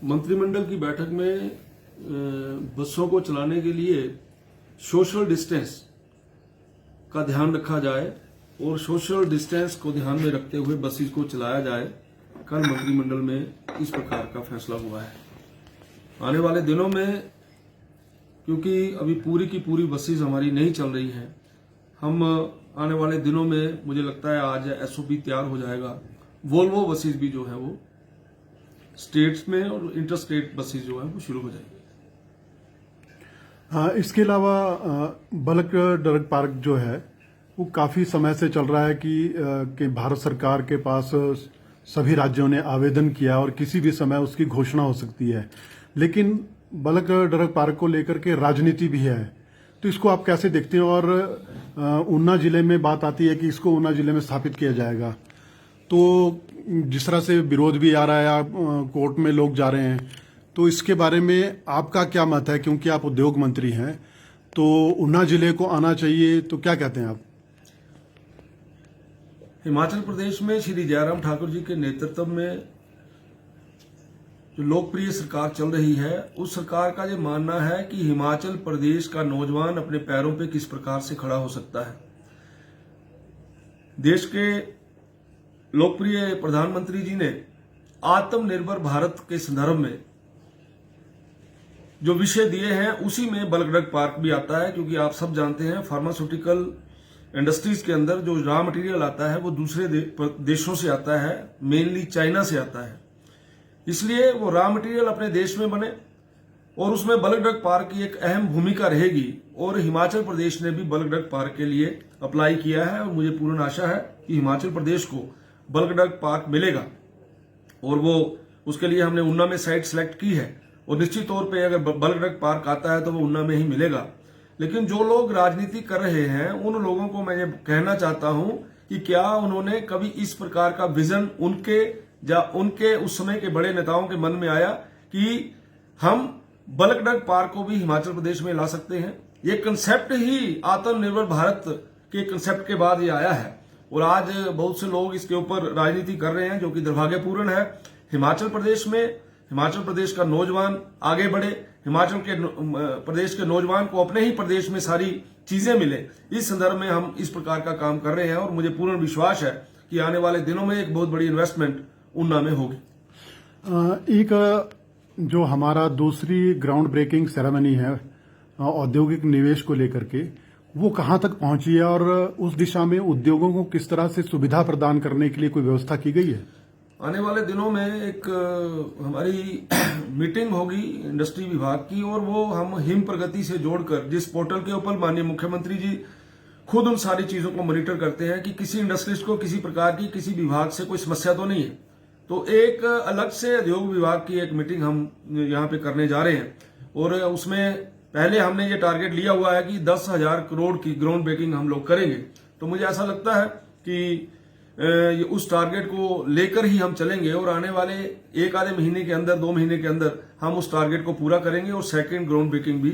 मंत्रिमंडल की बैठक में बसों को चलाने के लिए सोशल डिस्टेंस का ध्यान रखा जाए और सोशल डिस्टेंस को ध्यान में रखते हुए बसेस को चलाया जाए। कल मंत्रिमंडल में इस प्रकार का फैसला हुआ है। आने वाले दिनों में, क्योंकि अभी पूरी की पूरी बसेस हमारी नहीं चल रही हैं, हम आने वाले दिनों में, मुझे लगता है आज एसओपी तैयार हो जाएगा। वोल्वो बसेस भी जो है वो स्टेट्स में और इंटर स्टेट बसेस जो है वो शुरू हो जाएगी। इसके अलावा बल्क ड्रग पार्क जो है वो काफी समय से चल रहा है कि भारत सरकार के पास सभी राज्यों ने आवेदन किया और किसी भी समय उसकी घोषणा हो सकती है, लेकिन बल्क ड्रग पार्क को लेकर के राजनीति भी है। तो इसको आप कैसे देखते हैं? और ऊना जिले में बात आती है कि इसको ऊना जिले में स्थापित किया जाएगा, तो जिस तरह से विरोध भी आ रहा है, आप कोर्ट में लोग जा रहे हैं, तो इसके बारे में आपका क्या मत है? क्योंकि आप उद्योग मंत्री हैं, तो ऊना जिले को आना चाहिए, तो क्या कहते हैं आप? हिमाचल प्रदेश में श्री जयराम ठाकुर जी के नेतृत्व में जो लोकप्रिय सरकार चल रही है, उस सरकार का ये मानना है कि हिमाचल प्रदेश का नौजवान अपने पैरों पे किस प्रकार से खड़ा हो सकता है। देश के लोकप्रिय प्रधानमंत्री जी ने आत्मनिर्भर भारत के संदर्भ में जो विषय दिए हैं, उसी में बल्क ड्रग पार्क भी आता है। क्योंकि आप सब जानते हैं, फार्मास्यूटिकल इंडस्ट्रीज के अंदर जो रॉ मटेरियल आता है वो दूसरे देशों से आता है, मेनली चाइना से आता है। इसलिए वो रॉ मटेरियल अपने देश में बने और उसमें बल्क ड्रग पार्क की एक अहम भूमिका रहेगी। और हिमाचल प्रदेश ने भी बल्क ड्रग पार्क के लिए अप्लाई किया है और मुझे पूर्ण आशा है कि हिमाचल प्रदेश को बल्क ड्रग पार्क मिलेगा। और वो उसके लिए हमने ऊना में साइट सिलेक्ट की है और निश्चित तौर पे अगर बल्क ड्रग पार्क आता है तो वो ऊना में ही मिलेगा। लेकिन जो लोग राजनीति कर रहे हैं, उन लोगों को मैं ये कहना चाहता हूं कि क्या उन्होंने कभी इस प्रकार का विजन उनके उस समय के बड़े नेताओं के मन में आया कि हम बल्क ड्रग पार्क को भी हिमाचल प्रदेश में ला सकते हैं? ये कंसेप्ट ही आत्मनिर्भर भारत के कंसेप्ट के बाद ये आया है और आज बहुत से लोग इसके ऊपर राजनीति कर रहे हैं, जो कि दुर्भाग्यपूर्ण है। हिमाचल प्रदेश का नौजवान आगे बढ़े, हिमाचल के प्रदेश के नौजवान को अपने ही प्रदेश में सारी चीजें मिले, इस संदर्भ में हम इस प्रकार का काम कर रहे हैं। और मुझे पूर्ण विश्वास है कि आने वाले दिनों में एक बहुत बड़ी इन्वेस्टमेंट ऊना में होगी। एक जो हमारा दूसरी ग्राउंड ब्रेकिंग सेरेमनी है औद्योगिक निवेश को लेकर के, वो कहाँ तक पहुंची है और उस दिशा में उद्योगों को किस तरह से सुविधा प्रदान करने के लिए कोई व्यवस्था की गई है? आने वाले दिनों में एक हमारी मीटिंग होगी इंडस्ट्री विभाग की, और वो हम हिम प्रगति से जोड़कर, जिस पोर्टल के ऊपर माननीय मुख्यमंत्री जी खुद उन सारी चीजों को मॉनिटर करते हैं कि किसी इंडस्ट्रिस्ट को किसी प्रकार की किसी विभाग से कोई समस्या तो नहीं है, तो एक अलग से उद्योग विभाग की एक मीटिंग हम यहाँ पे करने जा रहे हैं। और उसमें पहले हमने ये टारगेट लिया हुआ है कि 10,000 करोड़ की ग्राउंड ब्रेकिंग हम लोग करेंगे। तो मुझे ऐसा लगता है कि उस टारगेट को लेकर ही हम चलेंगे और आने वाले एक आधे महीने के अंदर, 2 महीने के अंदर हम उस टारगेट को पूरा करेंगे और सेकंड ग्राउंड ब्रेकिंग भी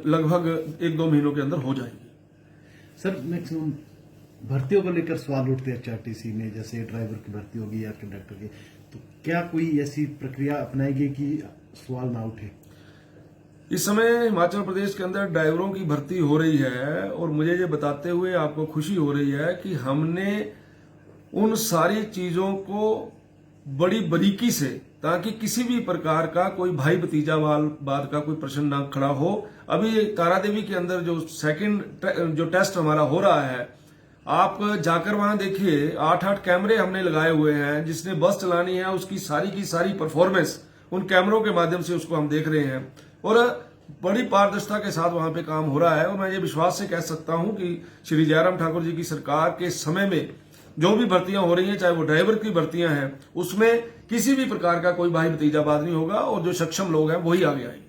लगभग 1-2 महीनों के अंदर हो जाएगी। सर, मैक्सिमम भर्तियों को लेकर सवाल उठते हैं एचआरटीसी में, जैसे ड्राइवर की भर्ती होगी या कंडक्टर की, तो क्या कोई ऐसी प्रक्रिया अपनाएगी कि सवाल ना उठे? इस समय हिमाचल प्रदेश के अंदर ड्राइवरों की भर्ती हो रही है और मुझे ये बताते हुए आपको खुशी हो रही है कि हमने उन सारी चीजों को बड़ी बारीकी से, ताकि किसी भी प्रकार का कोई भाई भतीजावाद का कोई प्रश्न ना खड़ा हो। अभी तारादेवी के अंदर जो सेकंड जो टेस्ट हमारा हो रहा है, आप जाकर वहां देखिए, 8-8 कैमरे हमने लगाए हुए हैं। जिसने बस चलानी है उसकी सारी की सारी परफॉर्मेंस उन कैमरों के माध्यम से उसको हम देख रहे हैं और बड़ी पारदर्शिता के साथ वहां पे काम हो रहा है। और मैं ये विश्वास से कह सकता हूं कि श्री जयराम ठाकुर जी की सरकार के समय में जो भी भर्तियां हो रही हैं, चाहे वो ड्राइवर की भर्तियां हैं, उसमें किसी भी प्रकार का कोई भाई भतीजावाद नहीं होगा और जो सक्षम लोग हैं वही आगे आएंगे।